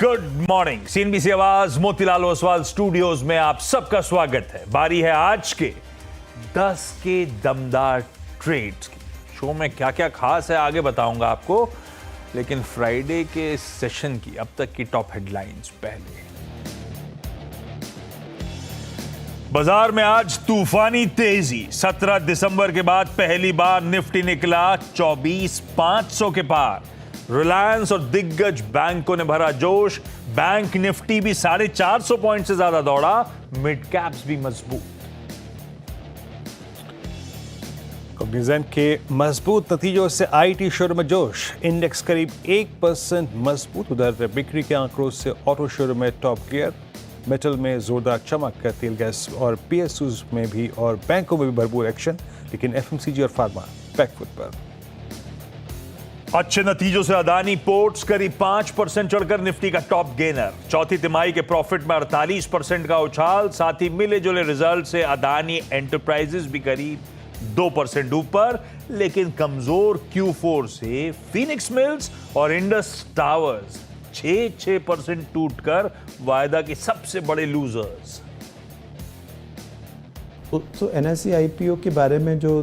Good morning. CNBC आवाज Motilal Oswal studios में आप सबका स्वागत है। बारी है आज के 10 के दमदार ट्रेड्स की। शो में क्या क्या खास है आगे बताऊंगा आपको, लेकिन फ्राइडे के सेशन की अब तक की टॉप हेडलाइंस पहले। बाजार में आज तूफानी तेजी। 17 दिसंबर के बाद पहली बार निफ्टी निकला 24,500 के पार। रिलायंस और दिग्गज बैंकों ने भरा जोश। बैंक निफ्टी भी 450 पॉइंट से ज्यादा दौड़ा। मिड कैप्स भी मजबूत। कॉग्निजेंट के मजबूत नतीजों से आईटी शेयर में जोश। इंडेक्स करीब 1% मजबूत। उधर बिक्री के आंकड़ों से ऑटो शेयर में टॉप गियर। मेटल में जोरदार चमक। तेल गैस और पीएसयूज में भी और बैंकों में भी भरपूर एक्शन, लेकिन एफएमसीजी और फार्मा बैकफुट पर। अच्छे नतीजों से अदानी पोर्ट्स करीब 5% चढ़कर निफ्टी का टॉप गेनर। चौथी तिमाही के प्रॉफिट में 48% का उछाल। साथ ही मिले जुले रिजल्ट से अदानी एंटरप्राइजेस भी करीब 2% ऊपर, लेकिन कमजोर Q4 से फीनिक्स मिल्स और इंडस टावर्स 6% टूटकर वायदा के सबसे बड़े लूजर्स। तो एनएसई आईपीओ के बारे में जो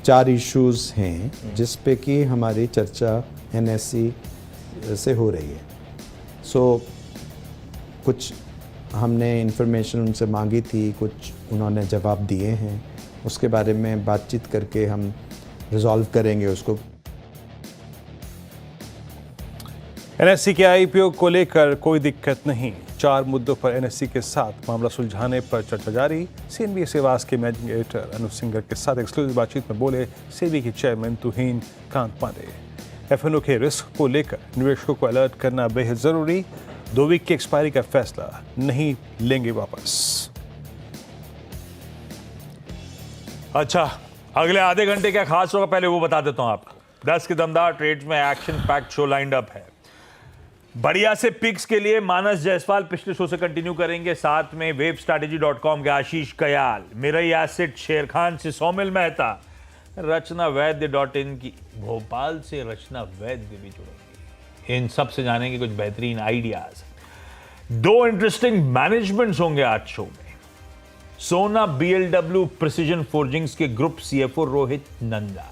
4 इश्यूज हैं जिस पे कि हमारी चर्चा एनएसई से हो रही है। कुछ हमने इंफॉर्मेशन उनसे मांगी थी, कुछ उन्होंने जवाब दिए हैं। उसके बारे में बातचीत करके हम रिजॉल्व करेंगे उसको। एनएसई के आईपीओ को लेकर कोई दिक्कत नहीं। 4 मुद्दों पर एनएसई के साथ मामला सुलझाने पर चर्चा जारी। सीएनबीसी आवाज के मैनेजिंग एडिटर अनुज सिंगर के साथ एक्सक्लूसिव बातचीत में बोले सेबी के चेयरमैन तुहीन कांत पांडे। एफएनओ के रिस्क को लेकर निवेशकों को अलर्ट करना बेहद जरूरी। 2 वीक की एक्सपायरी का फैसला नहीं लेंगे वापस। अच्छा, अगले आधे घंटे क्या खास होगा पहले वो बता देता हूं आपको। 10 के दमदार ट्रेड्स में action packed show lined up है। बढ़िया से पिक्स के लिए मानस जायसवाल पिछले शो से कंटिन्यू करेंगे। साथ में webstrategy.com के आशीष कयाल, मिरई एसेट शेर खान से सौमिल मेहता, रचना वैद्य.in की भोपाल से रचना वैद्य भी जुड़ेंगे। इन सब से जानेंगे कुछ बेहतरीन आइडियाज। 2 इंटरेस्टिंग मैनेजमेंट्स होंगे आज शो में। सोना BLW प्रिसीजन फोर्जिंग्स के ग्रुप सीएफओ रोहित नंदा।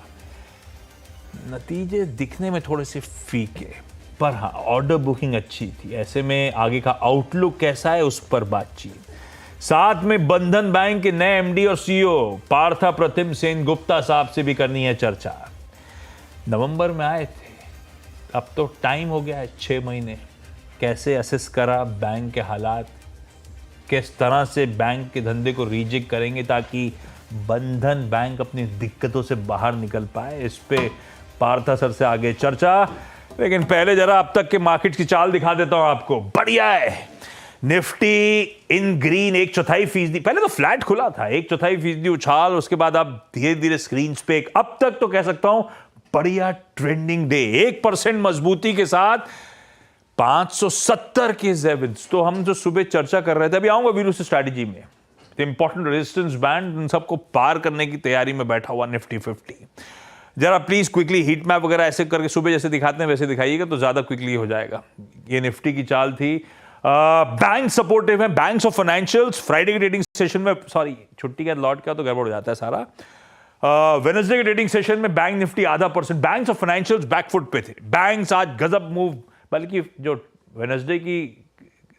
नतीजे दिखने में थोड़े से फीके, पर हाँ ऑर्डर बुकिंग अच्छी थी। ऐसे में आगे का आउटलुक कैसा है उस पर बातचीत। साथ में बंधन बैंक के नए एमडी और सीईओ पार्था प्रतिम सेन गुप्ता साहब से भी करनी है चर्चा। नवंबर में आए थे, अब तो टाइम हो गया है 6 महीने। कैसे असेस करा बैंक के हालात, किस तरह से बैंक के धंधे को रीजिक करेंगे ताकि बंधन बैंक अपनी दिक्कतों से बाहर निकल पाए, इस पे पार्था सर से आगे चर्चा। लेकिन पहले जरा अब तक के मार्केट की चाल दिखा देता हूं आपको। बढ़िया है, निफ्टी इन ग्रीन 1/4%। पहले तो फ्लैट खुला था, 1/4% उछाल। उसके बाद अब धीरे धीरे स्क्रीन पे अब तक तो कह सकता हूं बढ़िया ट्रेंडिंग डे। 1% मजबूती के साथ 570 के जेविन्स। तो हम जो सुबह चर्चा कर रहे थे, अभी आऊंगा वीरू से स्ट्रैटेजी में, इंपॉर्टेंट रेजिस्टेंस बैंड उन सबको पार करने की तैयारी में बैठा हुआ निफ्टी 50। जरा प्लीज क्विकली हीट मैप वगैरह ऐसे करके सुबह जैसे दिखाते हैं वैसे दिखाइएगा तो ज्यादा क्विकली हो जाएगा। ये निफ्टी की चाल थी। बैंक सपोर्टिव है, बैंक्स और फाइनेंशियल्स। फ्राइडे के ट्रेडिंग सेशन में, सॉरी छुट्टी का लौट का तो गड़बड़ हो जाता है सारा। वेडनेसडे के ट्रेडिंग सेशन में बैंक निफ्टी 0.5%। बैंक्स और फाइनेंशियल्स बैकफुट पे थे। बैंक्स आज गजब मूव, बल्कि जो वेडनेसडे की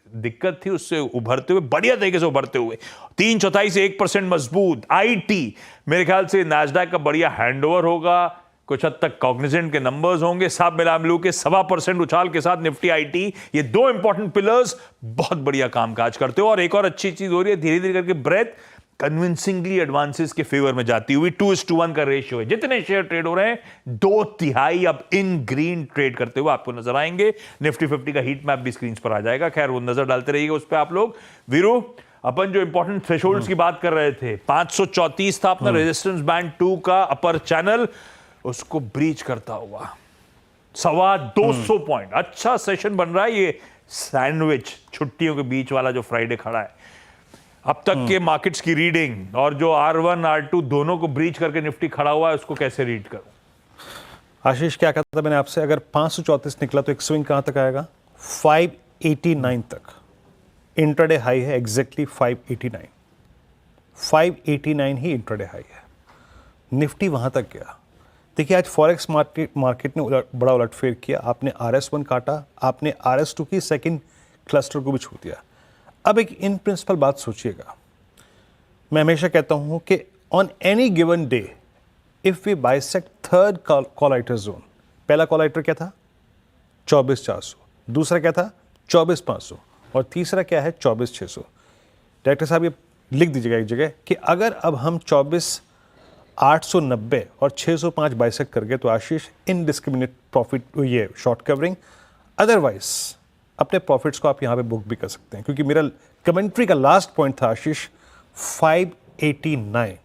दिक्कत थी उससे उभरते हुए, बढ़िया तरीके से उभरते हुए 3/4 से 1% मजबूत। आईटी मेरे ख्याल से नैस्डैक का बढ़िया हैंडओवर होगा। कुछ हद तक कॉग्निजेंट के नंबर्स होंगे। सब मिला मिलू के 1.25% उछाल के साथ निफ्टी आईटी, ये 2 इंपॉर्टेंट पिलर्स बहुत बढ़िया कामकाज करते हो। और एक और अच्छी चीज हो रही है, धीरे धीरे करके ब्रेथ कन्विंसिंगली एडवांसेस के फेवर में जाती हुई। 2:1 का रेशियो है। जितने शेयर ट्रेड हो रहे हैं 2/3 अब इन ग्रीन ट्रेड करते हुए आपको नजर आएंगे। निफ्टी 50 का हीट मैप भी स्क्रीन पर आ जाएगा। खैर वो नजर डालते रहिएगा उस पर आप लोग। वीरू, अपन जो इंपॉर्टेंट थ्रेशोल्ड्स की बात कर रहे थे, 534 था अपना रेजिस्टेंस बैंड 2 का अपर चैनल, उसको ब्रीच करता हुआ 225 पॉइंट। अच्छा सेशन बन रहा है ये सैंडविच छुट्टियों के बीच वाला जो फ्राइडे खड़ा है। अब तक के मार्केट्स की रीडिंग और जो R1 R2 दोनों को ब्रीच करके निफ्टी खड़ा हुआ है, उसको कैसे रीड करूं? आशीष, क्या कहता था मैंने आपसे, अगर 534 निकला तो एक स्विंग कहां तक आएगा? 589 तक इंट्राडे हाई है, एग्जैक्टली 589 ही इंट्राडे हाई है। निफ्टी वहाँ तक गया। देखिए आज फॉरेक्स मार्केट ने बड़ा उलटफेर किया। आपने RS1 काटा, आपने RS2 की सेकंड क्लस्टर को भी छू दिया। अब एक इन प्रिंसिपल बात सोचिएगा, मैं हमेशा कहता हूँ कि on any given day if we bisect third collider zone, पहला कॉलाइटर क्या था 24,400, दूसरा क्या था 24,500 और तीसरा क्या है 24,600। डायरेक्टर साहब ये लिख दीजिएगा एक जगह कि अगर अब हम 24,890 और 605 बाइसेक्ट कर गए तो आशीष इनडिस्क्रिमिनेट प्रॉफिट, ये शॉर्ट कवरिंग, अदरवाइज अपने प्रॉफिट्स को आप यहाँ पे बुक भी कर सकते हैं, क्योंकि मेरा कमेंट्री का लास्ट पॉइंट था आशीष 589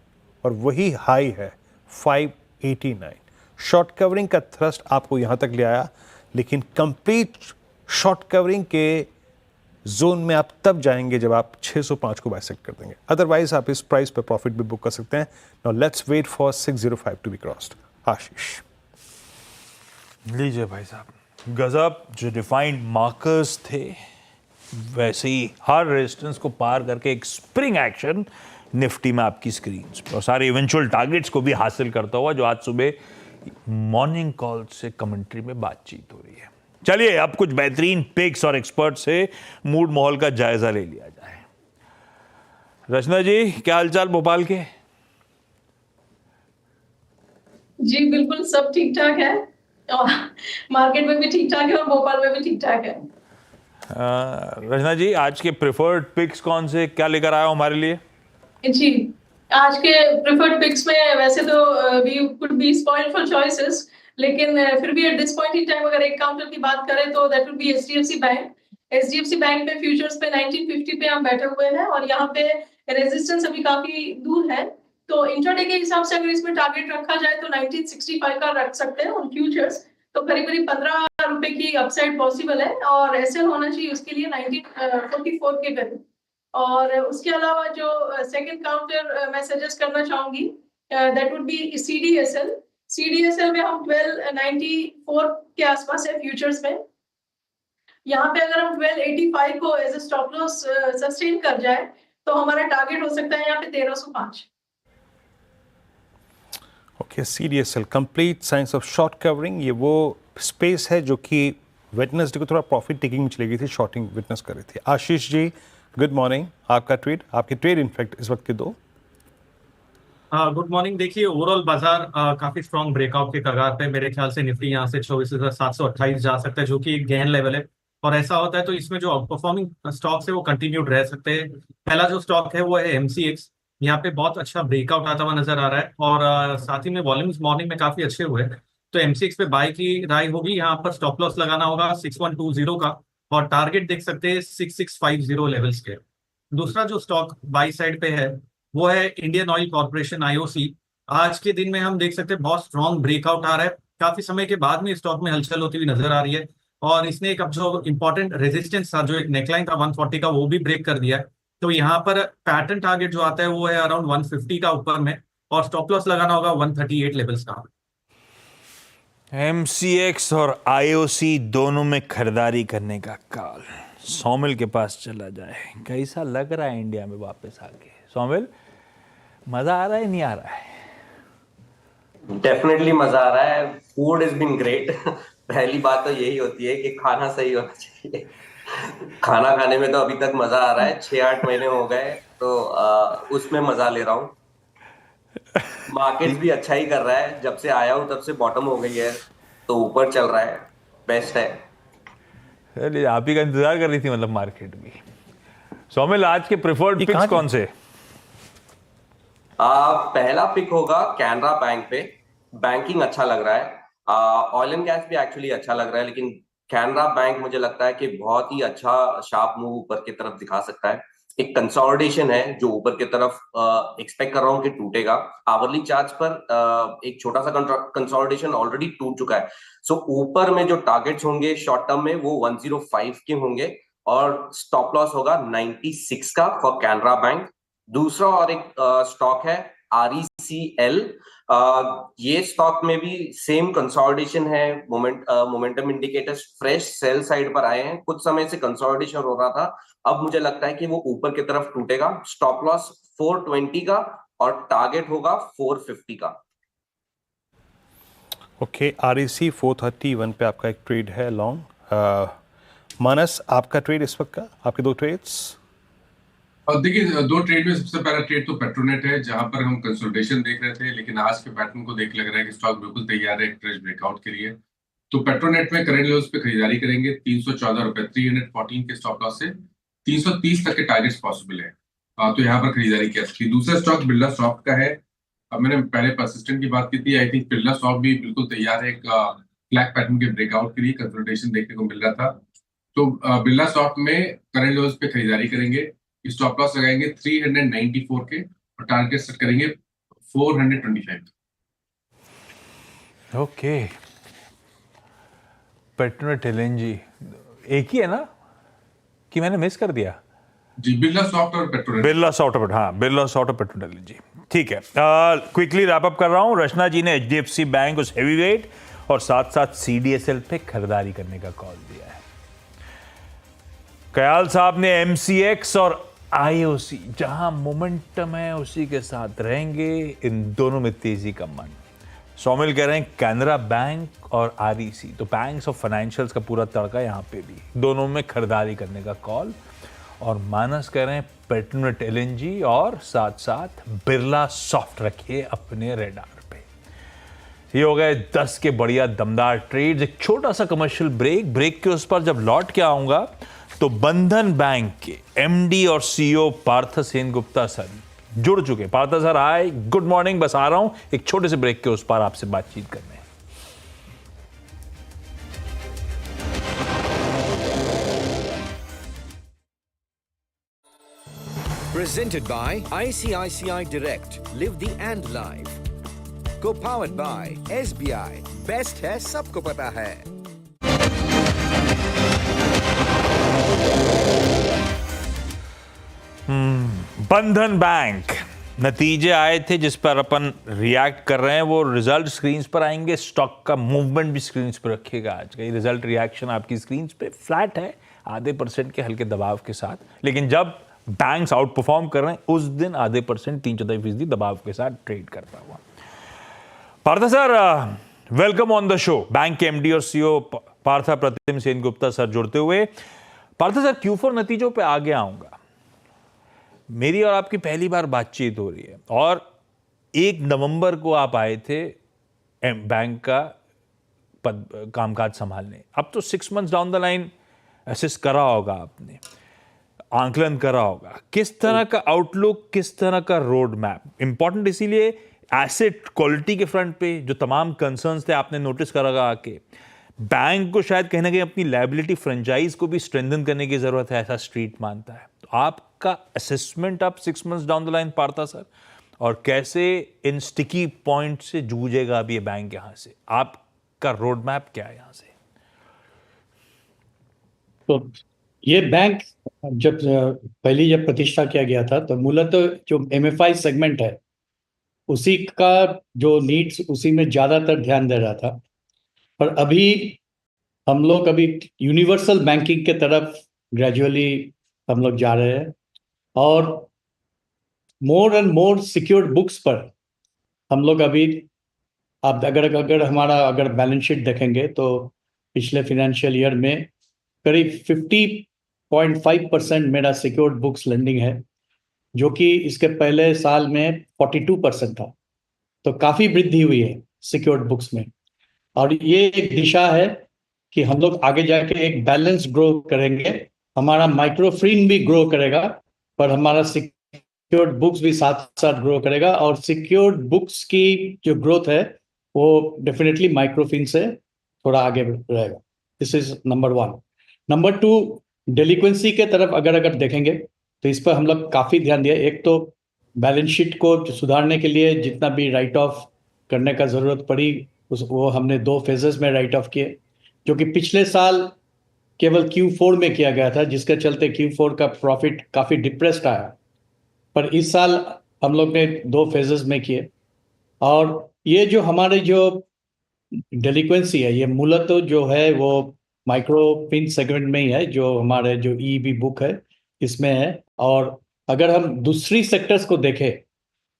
और वही हाई है 589। शॉर्ट कवरिंग का थ्रस्ट आपको यहाँ तक ले आया, लेकिन कंप्लीट शॉर्ट कवरिंग के जोन में आप तब जाएंगे जब आप 605 को बाइसेक्ट कर देंगे, अदरवाइज आप इस प्राइस पे प्रॉफिट भी बुक कर सकते हैं। Now let's wait for 605 to be crossed. Ashish लीजिए भाई साहब, गजब जो डिफाइंड मार्कर्स थे वैसे ही हर रेजिस्टेंस को पार करके एक स्प्रिंग एक्शन निफ्टी में आपकी स्क्रीन पे और सारे इवेंचुअल टारगेट्स को भी हासिल करता हुआ जो आज सुबह मॉर्निंग कॉल से कमेंट्री में बातचीत हो रही है। चलिए अब कुछ बेहतरीन पिक्स और एक्सपर्ट से मूड माहौल का जायजा ले लिया जाए। रचना जी, क्या हालचाल भोपाल के? जी बिल्कुल, सब ठीक ठाक है और मार्केट में भी ठीक ठाक है और भोपाल में भी ठीक ठाक है। रचना जी, आज के प्रेफर्ड पिक्स कौन से, क्या लेकर आए हो हमारे लिए? जी, आज के प्रेफर्ड पिक्स में वैसे तो we could be spoiled for choices, लेकिन फिर भी at this point in time अगर एक काउंटर की बात करें तो that would be HDFC bank. HDFC bank पे फ्यूचर्स पे 1950 पे हम बैठे हुए हैं और यहाँ पे रेजिस्टेंस अभी काफी दूर है, तो इंट्राडे के हिसाब से अगर इसमें टारगेट रखा जाए तो 1965 का रख सकते हैं ऑन फ्यूचर्स, तो करीब करीब 15 रुपए की अपसाइड पॉसिबल है और ऐसे होना चाहिए उसके लिए 1944 के करीब। और उसके अलावा जो सेकंड काउंटर मैं सजेस्ट करना चाहूंगी दैट वुड बी CDSL में हम 1294 के आसपास है फ्यूचर्स में। यहाँ पे अगर हम 1285 को as a stop loss sustain कर जाए तो हमारा टारगेट हो सकता है यहाँ पे 1305। Okay, CDSL complete science of short covering, ये वो स्पेस है जो कि वेडनेसडे को थोड़ा प्रॉफिट टेकिंग में चली गई थी, शॉर्टिंग विटनेस कर रही थी। आशीष जी गुड मॉर्निंग, आपका ट्रेड, आपके ट्रेड इनफैक्ट इस वक्त के दो। Good morning. देखिए ओवरऑल बाजार काफी स्ट्रॉन्ग ब्रेकआउट के कगार पे, मेरे ख्याल से निफ्टी यहाँ से 24,728 जा सकता है, जो कि एक गेन लेवल है और ऐसा होता है तो इसमें जो आउट परफॉर्मिंग स्टॉक्स है वो कंटिन्यूड रह सकते हैं। पहला जो स्टॉक है वो है MCX, यहाँ पे बहुत अच्छा ब्रेकआउट आता हुआ नजर आ रहा है और साथ ही में वॉल्यूम्स मॉर्निंग में काफी अच्छे हुए, तो MCX पे बाय की राय होगी। यहाँ पर स्टॉप लॉस लगाना होगा 6120 का और टारगेट देख सकते हैं 6650 लेवल्स के। दूसरा जो स्टॉक बाई साइड पे है वो है इंडियन ऑयल कॉर्पोरेशन IOC। आज के दिन में हम देख सकते हैं बहुत स्ट्रॉन्ग ब्रेकआउट आ रहा है, काफी समय के बाद में स्टॉक में हलचल होती हुई नजर आ रही है और इसने एक अब जो इंपॉर्टेंट रेजिस्टेंस था, जो एक नेकलाइन था 140 का, वो भी ब्रेक कर दिया है। तो यहाँ पर पैटर्न टारगेट जो आता है वो है अराउंड 150 का ऊपर में और स्टॉप लॉस लगाना होगा 138 लेवल्स का। MCX और IOC दोनों में खरीदारी करने का काल। सौमिल के पास चला जाए, कैसा लग रहा है इंडिया में वापस आके? सौमिल, मजा आ रहा है नहीं आ रहा है? डेफिनेटली मजा आ रहा है। Food is been great. पहली बात तो यही होती है कि खाना सही होना चाहिए। खाना खाने में तो अभी तक मजा आ रहा है, 6-8 महीने हो गए तो उसमें मजा ले रहा हूँ। मार्केट भी अच्छा ही कर रहा है, जब से आया हूँ तब से बॉटम हो गई है तो ऊपर चल रहा है, बेस्ट है। चलिए, आप ही का इंतजार कर रही थी मतलब मार्केट भी। सौमिल, आज के प्रेफर्ड पिक्स कौन से? पहला पिक होगा कैनरा बैंक पे, बैंकिंग अच्छा लग रहा है। ऑयल एंड गैस भी एक्चुअली अच्छा लग रहा है, लेकिन कैनरा बैंक मुझे लगता है कि बहुत ही अच्छा शार्प मूव ऊपर की तरफ दिखा सकता है। एक कंसोलिडेशन है जो ऊपर की तरफ एक्सपेक्ट कर रहा हूं कि टूटेगा। आवरली चार्ट पर एक छोटा सा कंसोलिडेशन ऑलरेडी टूट चुका है, सो ऊपर में जो टारगेट्स होंगे शॉर्ट टर्म में वो 105 के होंगे और स्टॉप लॉस होगा 96 का फॉर कैनरा बैंक। दूसरा और एक स्टॉक है RECL। ये स्टॉक में भी सेम कंसोलिडेशन है, momentum indicators fresh sell side पर आए हैं, कुछ समय से कंसोलिडेशन हो रहा था, अब मुझे लगता है कि वो ऊपर की तरफ टूटेगा। स्टॉप लॉस 420 का और टारगेट होगा 450 का। ओके, REC 431 पे आपका एक ट्रेड है लॉन्ग। मानस, आपका ट्रेड इस वक्त का, आपके दो ट्रेड्स? और देखिए, दो ट्रेड में सबसे पहला ट्रेड तो पेट्रोनेट है, जहां पर हम कंसोलिडेशन देख रहे थे, लेकिन आज के पैटर्न को देख लग रहा है कि स्टॉक बिल्कुल तैयार है एक फ्रेश ब्रेकआउट के लिए। तो पेट्रोनेट में करंट लेवल्स पे खरीदारी करेंगे 314 रुपए, 314 के स्टॉप लॉस से 330 तक के टारगेट्स पॉसिबल है। तो यहाँ पर खरीदारी की सकती है। दूसरा स्टॉक बिरला सॉफ्ट का है। अब मैंने पहले परसिस्टेंट की बात की थी, आई थिंक बिरला सॉफ्ट भी बिल्कुल तैयार है एक फ्लैग पैटर्न के ब्रेकआउट के लिए। कंसोलिडेशन देखने को मिल रहा था, तो बिरला सॉफ्ट में करंट लेवल्स पे खरीदारी करेंगे। स्टॉप लॉस लगाएंगे 394 के और टारगेट सेट करेंगे 425। ओके, पेट्रोनेट एलएनजी एक ही है ना, कि मैंने मिस कर दिया? जी, बिरला सॉफ्ट और पेट्रोनेट। बिरला सॉफ्ट और, हाँ, बिरला सॉफ्ट और पेट्रोनेट एलएनजी, ठीक है। क्विकली रैप अप कर रहा हूं। रचना जी ने HDFC बैंक उस हेवी वेट और साथ साथ CDSL पे खरीदारी करने का कॉल दिया है। कयाल साहब ने MCX और IOC, जहां मोमेंटम है उसी के साथ रहेंगे, इन दोनों में तेजी का मन। सौमिल कह रहे हैं कैनरा बैंक और REC, तो बैंक्स और फाइनेंशियल्स का पूरा तड़का यहां पे भी, दोनों में खरीदारी करने का कॉल। और मानस कह रहे हैं पेट्रोनेट LNG और साथ साथ बिरला सॉफ्ट रखिए अपने रेडार पे। ये हो गए 10 के बढ़िया दमदार ट्रेड्स। एक छोटा सा कमर्शियल ब्रेक के उस पर जब लौट के आऊंगा तो बंधन बैंक के MD और CEO पार्थ सेनगुप्ता सर जुड़ चुके। पार्थ सर, हाय, गुड मॉर्निंग। बस आ रहा हूं एक छोटे से ब्रेक के उस पर आपसे बातचीत करने। Presented by ICICI Direct. Live the and life. Co-powered by SBI. Best है सबको पता है। बंधन बैंक नतीजे आए थे जिस पर अपन रिएक्ट कर रहे हैं, वो रिजल्ट स्क्रीन पर आएंगे। स्टॉक का मूवमेंट भी स्क्रीन पर रखिएगा। आज का रिजल्ट रिएक्शन आपकी स्क्रीन पे फ्लैट है, आधे % के हल्के दबाव के साथ, लेकिन जब बैंक्स आउट परफॉर्म कर रहे हैं उस दिन आधे %, 3-4% दबाव के साथ ट्रेड करता हुआ। Parth sir, welcome on the show. Bank के MD और CEO पार्थ प्रतिम सेनगुप्ता सर जुड़ते हुए। पार्थ सर, Q4 नतीजों पे आगे आऊंगा। मेरी और आपकी पहली बार बातचीत हो रही है और 1 नवंबर को आप आए थे बैंक का कामकाज संभालने। अब तो 6 months down the line assess करा होगा आपने, आंकलन करा होगा, किस तरह का आउटलुक, किस तरह का रोड मैप। इंपॉर्टेंट इसीलिए एसेट क्वालिटी के फ्रंट पे जो तमाम कंसर्न्स थे आपने नोटिस करा आके, बैंक को शायद कहीं ना कहीं अपनी लायबिलिटी फ्रेंचाइज को भी स्ट्रेंथन करने की जरूरत है, ऐसा स्ट्रीट मानता है। तो आपका असेसमेंट आप 6 months down the line Partha sir, और कैसे इन स्टिकी पॉइंट से जूझेगा अब ये बैंक यहां से, आपका रोड मैप क्या है यहां से? तो ये बैंक जब प्रतिष्ठा किया गया था तो मूलतः जो MFI सेगमेंट है उसी का जो नीड्स, उसी में ज़्यादातर ध्यान दे रहा था। पर अभी हम लोग यूनिवर्सल बैंकिंग के तरफ ग्रेजुअली हम लोग जा रहे हैं और more and more secured books पर हम लोग अभी, आप अगर हमारा बैलेंस शीट देखेंगे तो पिछले फाइनेंशियल ईयर में करीब 50.5% मेरा सिक्योर्ड बुक्स लेंडिंग है, जो कि इसके पहले साल में 42% था। तो काफ़ी वृद्धि हुई है सिक्योर्ड बुक्स में, और ये एक दिशा है कि हम लोग आगे जाके एक बैलेंस ग्रो करेंगे। हमारा माइक्रोफिन भी ग्रो करेगा, पर हमारा सिक्योर्ड बुक्स भी साथ साथ ग्रो करेगा, और सिक्योर्ड बुक्स की जो ग्रोथ है वो डेफिनेटली माइक्रोफिन से थोड़ा आगे रहेगा। This is number 1। नंबर 2, डेलिक्वेंसी के तरफ अगर देखेंगे तो इस पर हम लोग काफ़ी ध्यान दिया। एक तो बैलेंस शीट को सुधारने के लिए जितना भी राइट ऑफ करने का ज़रूरत पड़ी वो हमने 2 फेजेस में राइट ऑफ किए, जो कि पिछले साल केवल Q4 में किया गया था, जिसके चलते Q4 का प्रॉफिट काफ़ी डिप्रेस्ड आया। पर इस साल हम लोग ने 2 फेजेस में किए। और ये जो हमारे जो डेलिक्वेंसी है, ये मूलतः जो है वो माइक्रो फिन सेगमेंट में ही है, जो हमारे जो ईबी बुक है इसमें है। और अगर हम दूसरी सेक्टर्स को देखें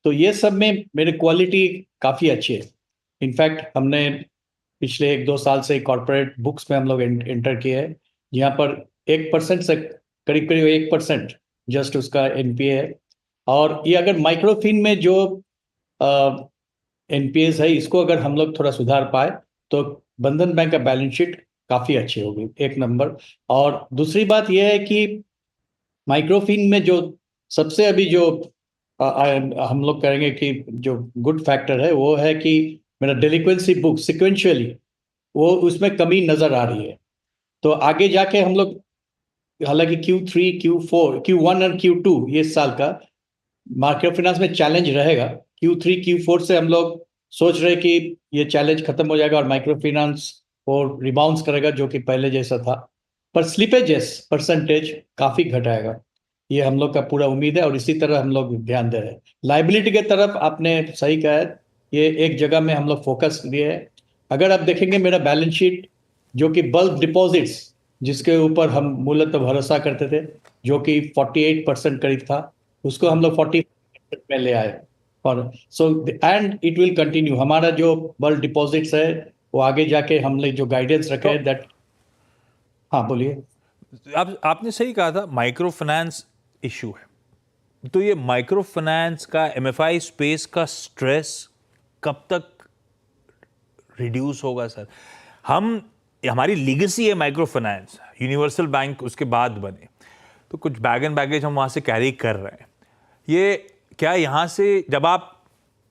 तो ये सब में मेरी क्वालिटी काफ़ी अच्छी है। इनफैक्ट हमने पिछले 1-2 साल से कॉर्पोरेट बुक्स में हम लोग एंटर किए हैं, यहाँ पर 1% से करीब करीब 1% जस्ट उसका एनपीए है। और ये अगर माइक्रोफिन में जो एनपीएस है, इसको अगर हम लोग थोड़ा सुधार पाए तो बंधन बैंक का बैलेंस शीट काफ़ी अच्छी होगी, 1 नंबर। और दूसरी बात यह है कि माइक्रोफिन में जो सबसे अभी जो हम लोग करेंगे कि जो गुड फैक्टर है वो है कि मेरा डेलिक्वेंसी बुक सिक्वेंशियली वो उसमें कमी नज़र आ रही है। तो आगे जाके हम लोग, हालांकि Q3, Q4, Q1 और Q2 ये साल का माइक्रो फाइनेंस में चैलेंज रहेगा। Q3, Q4 से हम लोग सोच रहे कि ये चैलेंज खत्म हो जाएगा और माइक्रो फाइनेंस और रिबाउंस करेगा जो कि पहले जैसा था। पर स्लिपेजेस परसेंटेज काफ़ी घटाएगा, ये हम लोग का पूरा उम्मीद है और इसी तरह हम लोग ध्यान दे रहे हैं। लाइबिलिटी के तरफ आपने सही कहा है, ये एक जगह में हम लोग फोकस दिए है। अगर आप देखेंगे मेरा बैलेंस शीट जो कि बल्क डिपॉजिट्स जिसके ऊपर हम मूलतः भरोसा करते थे, जो कि 48% करीब था, उसको हम लोग 40% में ले आए। और so and it will continue. हमारा जो बल्क डिपॉजिट्स है वो आगे जाके हमने जो गाइडेंस रखे है दैट। हाँ बोलिए। आपने सही कहा था, माइक्रो फाइनेंस इशू है। तो ये माइक्रो फाइनेंस का एमएफआई स्पेस का स्ट्रेस कब तक रिड्यूस होगा सर? हमारी लीगेसी है माइक्रो फाइनेंस, यूनिवर्सल बैंक उसके बाद बने, तो कुछ बैग एंड बैगेज हम वहाँ से कैरी कर रहे हैं। ये क्या यहाँ से जब आप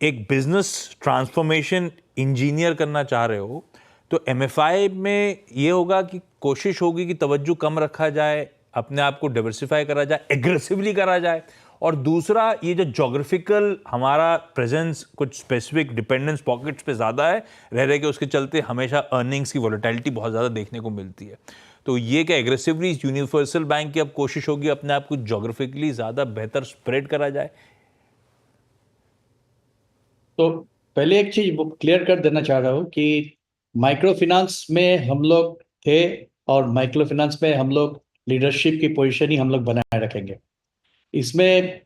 एक बिजनेस ट्रांसफॉर्मेशन इंजीनियर करना चाह रहे हो तो एमएफआई में ये होगा कि कोशिश होगी कि तवज्जो कम रखा जाए, अपने आप को डाइवर्सिफाई करा जाए, एग्रेसिवली करा जाए, और दूसरा ये जो जोग्राफिकल हमारा प्रेजेंस कुछ स्पेसिफिक डिपेंडेंस पॉकेट्स पे ज़्यादा है रह के उसके चलते हमेशा अर्निंग्स की वॉलेटिलिटी बहुत ज़्यादा देखने को मिलती है। तो ये क्या एग्रेसिवली यूनिवर्सल बैंक की अब कोशिश होगी अपने आप को जोग्राफिकली ज़्यादा बेहतर स्प्रेड करा जाए? तो पहले एक चीज क्लियर कर देना चाह रहा हूँ कि माइक्रो फाइनेंस में हम लोग थे और माइक्रो फाइनेंस में हम लोग लीडरशिप की पोजीशन ही हम लोग बनाए रखेंगे इसमें।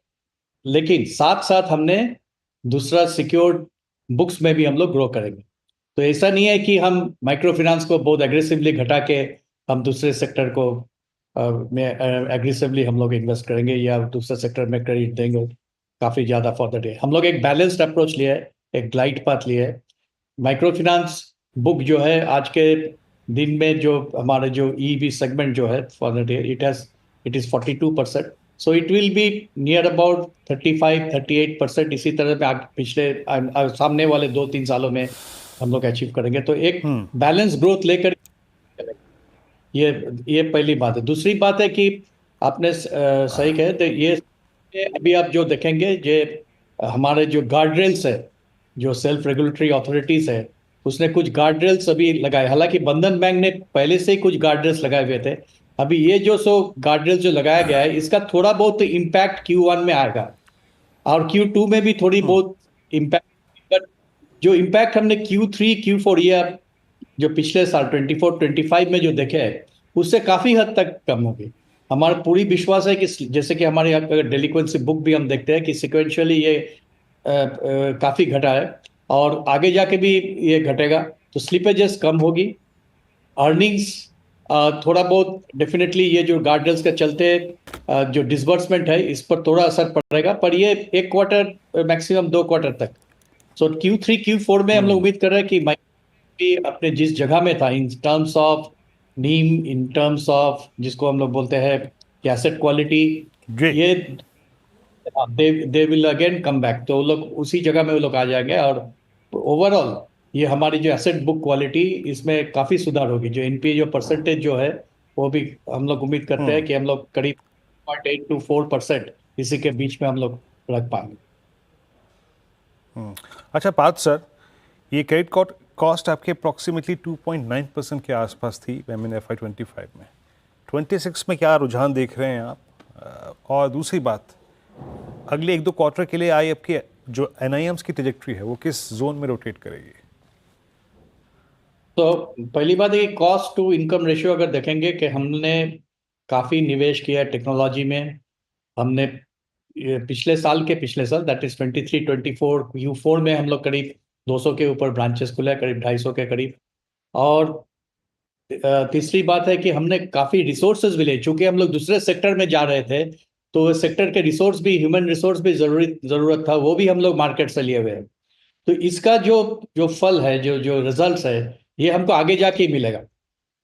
लेकिन साथ साथ हमने दूसरा सिक्योर्ड बुक्स में भी हम लोग ग्रो करेंगे। तो ऐसा नहीं है कि हम माइक्रो फाइनेंस को बहुत एग्रेसिवली घटा के हम दूसरे सेक्टर को में एग्रेसिवली हम लोग इन्वेस्ट करेंगे या दूसरे सेक्टर में क्रेडिट देंगे काफ़ी ज़्यादा फॉर द डे। हम लोग एक बैलेंस्ड अप्रोच लिया है, एक ग्लाइड पाथ लिया है। माइक्रो फाइनेंस बुक जो है आज के दिन में जो हमारे जो ईबी सेगमेंट जो है for the day it is 42%। So it will be near about 35-38%। इसी तरह में पिछले सामने वाले 2-3 सालों में हम लोग अचीव करेंगे। तो एक बैलेंस ग्रोथ लेकर ये पहली बात है। दूसरी बात है कि आपने सही कहे, तो ये अभी आप जो देखेंगे ये हमारे जो गार्डरेल्स है, जो सेल्फ रेगुलेटरी अथॉरिटीज है, उसने कुछ गार्डरेल्स अभी लगाए। हालांकि बंधन बैंक ने पहले से ही कुछ गार्डरेल्स लगाए हुए थे। अभी ये जो गार्डरेल्स जो लगाया गया है इसका थोड़ा बहुत इम्पैक्ट Q1 में आएगा और Q2 में भी थोड़ी बहुत इम्पैक्ट। बट जो इम्पैक्ट हमने Q3, Q4 ये जो पिछले साल 24-25 में जो देखे है उससे काफ़ी हद तक कम होगी। हमारा पूरी विश्वास है कि जैसे कि हमारे अगर डेलिक्वेंसी बुक भी हम देखते हैं कि सिक्वेंशियली ये काफ़ी घटा है और आगे जाके भी ये घटेगा। तो स्लिपेजेस कम होगी, अर्निंग्स थोड़ा बहुत डेफिनेटली ये जो गार्डरेल्स के चलते जो डिसबर्समेंट है इस पर थोड़ा असर पड़ेगा, पर ये 1 क्वार्टर मैक्सिमम 2 क्वार्टर तक। सो Q3, Q4 में हम लोग उम्मीद कर रहे हैं कि अपने जिस जगह में था in terms of Neem, in terms of जिसको हम लोग बोलते हैं कि एसेट क्वालिटी, ये they will again come back. तो वो लोग उसी जगह में वो लोग आ जाएंगे और ओवरऑल ये हमारी जो एसेट बुक क्वालिटी इसमें काफ़ी सुधार होगी। जो एनपीए जो परसेंटेज जो है वो भी हम लोग उम्मीद करते हैं कि हम लोग करीब 0.8 to 4% इसी के बीच में हम लोग रख पाएंगे। अच्छा पार्थ सर, ये क्रेडिट कॉस्ट आपके अप्रॉक्सीमेटली 2.9% के आसपास थी FY25 में। 26 में क्या रुझान देख रहे हैं आप? और दूसरी बात, अगले 1-2 क्वार्टर के लिए IIF की जो NIMs की ट्रेजेक्ट्री है वो किस जोन में रोटेट करेगी? तो पहली बात है कि कॉस्ट टू इनकम रेशियो अगर देखेंगे कि हमने काफ़ी निवेश किया है टेक्नोलॉजी में। हमने पिछले साल दैट इज 23-24 Q4 में हम लोग करीब 200 के ऊपर ब्रांचेस खुले, करीब 250 के करीब। और तीसरी बात है कि हमने काफ़ी रिसोर्सेज भी लिए, चूंकि हम लोग दूसरे सेक्टर में जा रहे थे तो सेक्टर के रिसोर्स भी, ह्यूमन रिसोर्स भी ज़रूरत था, वो भी हम लोग मार्केट से लिए हुए हैं। तो इसका जो फल है, जो रिजल्ट्स है, ये हमको आगे जाके ही मिलेगा।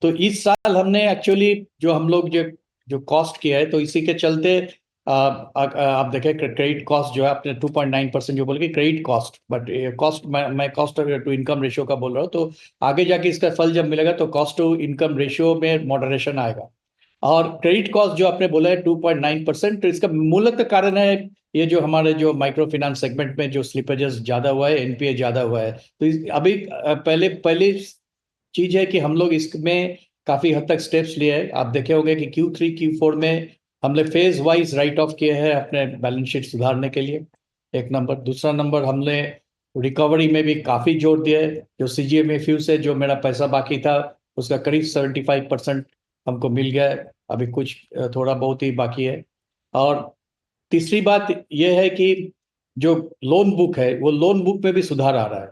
तो इस साल हमने एक्चुअली जो हम लोग जो कॉस्ट किया है, तो इसी के चलते आप देखें क्रेडिट कॉस्ट जो है अपने 2.9% जो बोल के क्रेडिट कॉस्ट, बट कॉस्ट मैं कॉस्ट टू इनकम रेशियो का बोल रहा हूँ। तो आगे जाके इसका फल जब मिलेगा तो कॉस्ट टू इनकम रेशियो में मॉडरेशन आएगा। और क्रेडिट कॉस्ट जो आपने बोला है 2.9%, तो इसका मूलतः कारण है ये जो हमारे जो माइक्रो फाइनेंस सेगमेंट में जो स्लिपेजेस ज़्यादा हुआ है, NPA ज़्यादा हुआ है। तो अभी पहले चीज़ है कि हम लोग इसमें काफ़ी हद तक स्टेप्स लिए हैं। आप देखे होंगे कि Q3 Q4 में हमने फेज वाइज राइट ऑफ किए हैं अपने बैलेंस शीट सुधारने के लिए, एक नंबर। दूसरा नंबर, हमने रिकवरी में भी काफ़ी जोर दिया है। जो CGFMU से जो मेरा पैसा बाकी था उसका करीब 75% हमको मिल गया है, अभी कुछ थोड़ा बहुत ही बाकी है। और तीसरी बात यह है कि जो लोन बुक है वो लोन बुक में भी सुधार आ रहा है।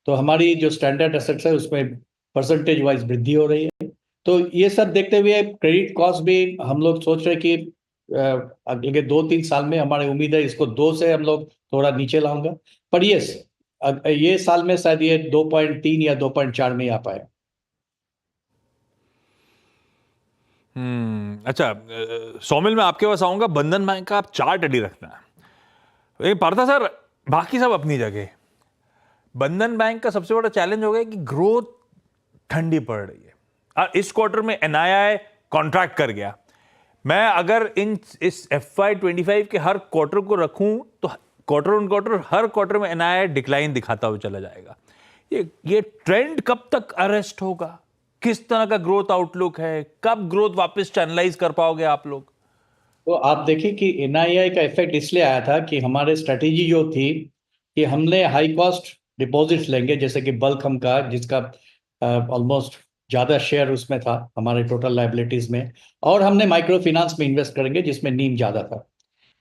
तो हमारी जो स्टैंडर्ड एसेट्स है उसमें परसेंटेज वाइज वृद्धि हो रही है। तो ये सब देखते हुए क्रेडिट कॉस्ट भी हम लोग सोच रहे हैं कि अगले 2-3 साल में हमारी उम्मीद है इसको 2 से हम लोग थोड़ा नीचे लाऊंगा। पर ये साल में शायद ये 2.3 या 2.4 में आ पाए। अच्छा, सौमिल मैं आपके पास आऊंगा। बंधन बैंक का आप चार्ट रेडी रखना है। पार्था सर, बाकी सब अपनी जगह, बंधन बैंक का सबसे बड़ा चैलेंज हो गया कि ग्रोथ ठंडी पड़ रही है। इस क्वार्टर में NII कॉन्ट्रैक्ट कर गया। मैं अगर इस FY25 के हर क्वार्टर को रखूं तो quarter on quarter her quarter में NII डिक्लाइन दिखाता हुआ चला जाएगा। ये ट्रेंड कब तक अरेस्ट होगा? किस तरह का ग्रोथ आउटलुक है? कब ग्रोथ वापस चैनलाइज कर पाओगे आप लोग? तो आप देखिए कि NII का इफेक्ट इसलिए आया था कि हमारे स्ट्रेटेजी जो थी कि हमने हाई कॉस्ट डिपॉजिट्स लेंगे, जैसे कि बल्क हम का, जिसका ऑलमोस्ट ज़्यादा शेयर उसमें था हमारे टोटल लाइबिलिटीज़ में, और हमने माइक्रो फाइनेंस में इन्वेस्ट करेंगे जिसमें नीम ज़्यादा था।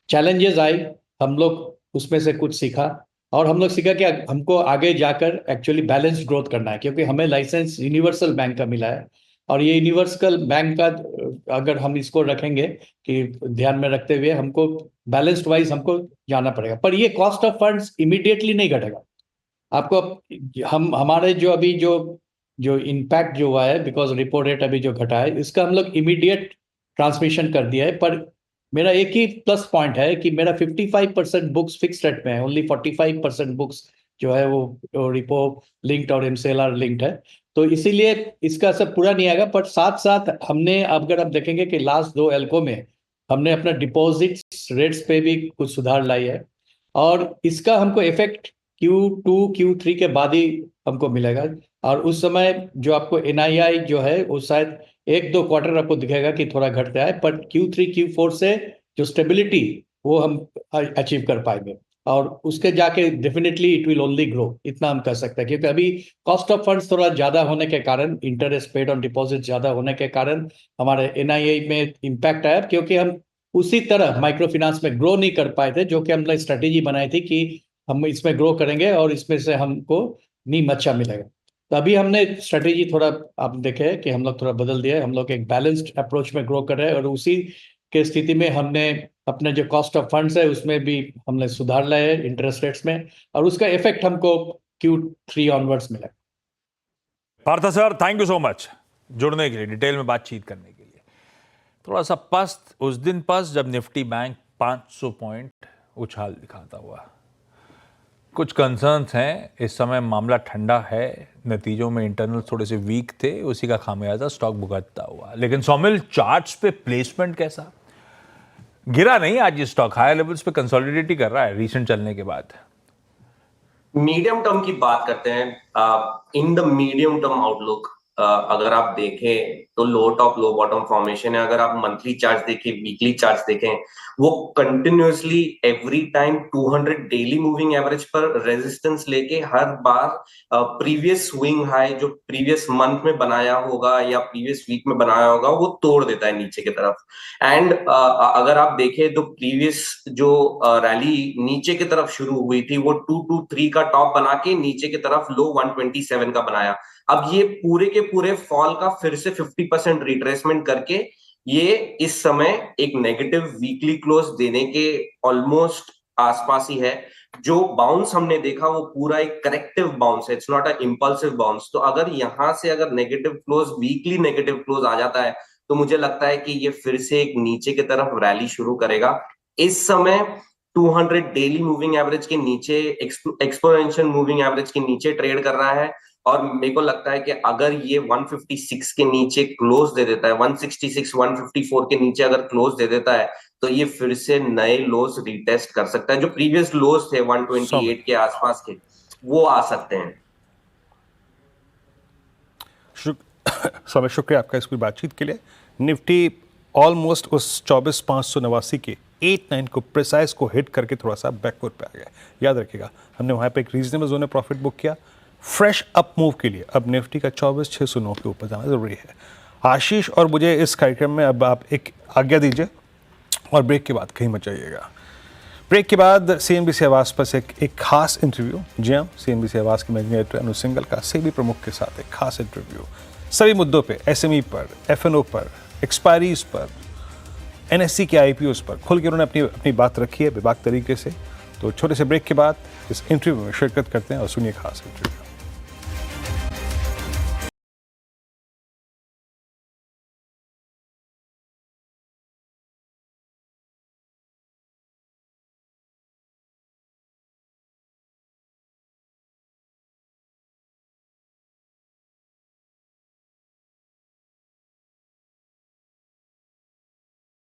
चैलेंजेस आई, हम लोग उसमें से कुछ सीखा, और हम लोग सीखा कि हमको आगे जाकर एक्चुअली बैलेंस्ड ग्रोथ करना है, क्योंकि हमें लाइसेंस यूनिवर्सल बैंक का मिला है। और ये यूनिवर्सल बैंक का अगर हम इसको रखेंगे कि ध्यान में रखते हुए हमको बैलेंस्ड वाइज हमको जाना पड़ेगा। पर ये कॉस्ट ऑफ फंड्स इमीडिएटली नहीं घटेगा आपको। हमारे जो अभी जो इम्पैक्ट जो हुआ है, बिकॉज रिपो रेट अभी जो घटा है, इसका हम लोग इमीडिएट ट्रांसमिशन कर दिया है। पर मेरा एक ही प्लस पॉइंट है कि मेरा 55% बुक्स फिक्स रेट में है, ओनली 45% बुक्स जो है वो रिपो लिंक्ड और MCLR लिंक्ड है। तो इसीलिए इसका असर पूरा नहीं आएगा। पर साथ साथ हमने, अगर आप देखेंगे कि लास्ट 2 एल्को में हमने अपना डिपॉजिट रेट्स पे भी कुछ सुधार लाई है, और इसका हमको इफेक्ट Q2 Q3 के बाद ही हमको मिलेगा। और उस समय जो आपको NII जो है वो शायद 1-2 क्वार्टर आपको दिखेगा कि थोड़ा घटता है, पर Q3 Q4 से जो स्टेबिलिटी वो हम अचीव कर पाएंगे, और उसके जाके definitely it will only grow, इतना हम कह सकते हैं। क्योंकि अभी कॉस्ट ऑफ फंड्स थोड़ा ज़्यादा होने के कारण, इंटरेस्ट पेड ऑन डिपॉजिट ज़्यादा होने के कारण हमारे NII में इम्पैक्ट आया, क्योंकि हम उसी तरह माइक्रो फाइनेंस में ग्रो नहीं कर पाए थे, जो कि हमने स्ट्रेटेजी बनाई थी कि हम इसमें ग्रो करेंगे और इसमें से हमको नीम अच्छा मिलेगा। तो अभी हमने स्ट्रेटेजी थोड़ा, आप देखे कि हम लोग थोड़ा बदल दिया है। हम लोग एक बैलेंस्ड अप्रोच में ग्रो कर रहे हैं, और उसी के स्थिति में हमने अपने जो कॉस्ट ऑफ फंड्स है उसमें भी हमने सुधार लाए हैं इंटरेस्ट रेट्स में, और उसका इफेक्ट हमको Q3 ऑनवर्ड्स मिला। Partha sir, thank you so much जुड़ने के लिए, डिटेल में बातचीत करने के लिए। थोड़ा सा पस्त उस दिन जब निफ्टी बैंक 500 पॉइंट उछाल दिखाता हुआ। कुछ कंसर्न्स हैं, इस समय मामला ठंडा है, नतीजों में इंटरनल थोड़े से वीक थे, उसी का खामियाजा स्टॉक भुगतता हुआ। लेकिन सौमिल, चार्ट्स पे प्लेसमेंट कैसा? गिरा नहीं आज ये स्टॉक, हायर लेवल्स पे कंसोलिडेट ही कर रहा है रीसेंट चलने के बाद। मीडियम टर्म की बात करते हैं। In the medium term outlook अगर आप देखें तो लो टॉप लो बॉटम फॉर्मेशन है। अगर आप मंथली चार्ट देखें, वीकली चार्ट देखें, वो continuously every time 200 daily moving average पर रेजिस्टेंस लेके हर बार प्रीवियस स्विंग हाई जो प्रीवियस मंथ में बनाया होगा या प्रीवियस वीक में बनाया होगा वो तोड़ देता है नीचे की तरफ। एंड अगर आप देखें तो प्रीवियस जो रैली नीचे की तरफ शुरू हुई थी वो 223 का टॉप बना के नीचे की तरफ लो 127 का बनाया। अब ये पूरे के पूरे फॉल का फिर से 50% रिट्रेसमेंट करके ये इस समय एक नेगेटिव वीकली क्लोज देने के ऑलमोस्ट आसपास ही है। जो बाउंस हमने देखा वो पूरा एक करेक्टिव बाउंस है, it's not a impulsive bounce. तो अगर यहां से अगर negative close, weekly negative close आ जाता है तो मुझे लगता है कि ये फिर से एक नीचे की तरफ रैली शुरू करेगा। इस समय 200 डेली मूविंग एवरेज के नीचे, एक्सपोनेंशियल मूविंग एवरेज के नीचे ट्रेड कर रहा है और मेरे को लगता है कि अगर ये 156 के नीचे क्लोज दे देता है, 166 154 के नीचे अगर क्लोज दे देता है तो ये फिर से नए लोज रिटेस्ट कर सकता है। जो प्रीवियस लोज थे 128 के आसपास के वो आ सकते हैं। स्वामी शुक्रिया आपका इस पूरी बातचीत के लिए। निफ्टी ऑलमोस्ट उस 24,589 के 89 को प्रिसाइज को हिट करके थोड़ा सा बैकवर्ड पे आ गया। याद रखिएगा हमने वहाँ पे एक रीजनेबल जोन में प्रॉफिट बुक किया। फ्रेश अप मूव के लिए अब निफ्टी का 24,609 के ऊपर जाना जरूरी है। आशीष और मुझे इस कार्यक्रम में अब आप एक आज्ञा दीजिए और ब्रेक के बाद कहीं मत जाइएगा। ब्रेक के बाद CNBC आवाज़ पर से एक खास इंटरव्यू, जी हाँ, CNBC आवाज़ के मैनेजिंग एडिटर अनुज सिंघल का सेबी प्रमुख के साथ एक खास इंटरव्यू सभी मुद्दों पे, SME पर, FNO पर, एक्सपायरीज पर, NSE के IPOs पर खुल के उन्होंने अपनी बात रखी है बेबाक तरीके से। तो छोटे से ब्रेक के बाद इस इंटरव्यू में शिरकत करते हैं और सुनिए खास इंटरव्यू।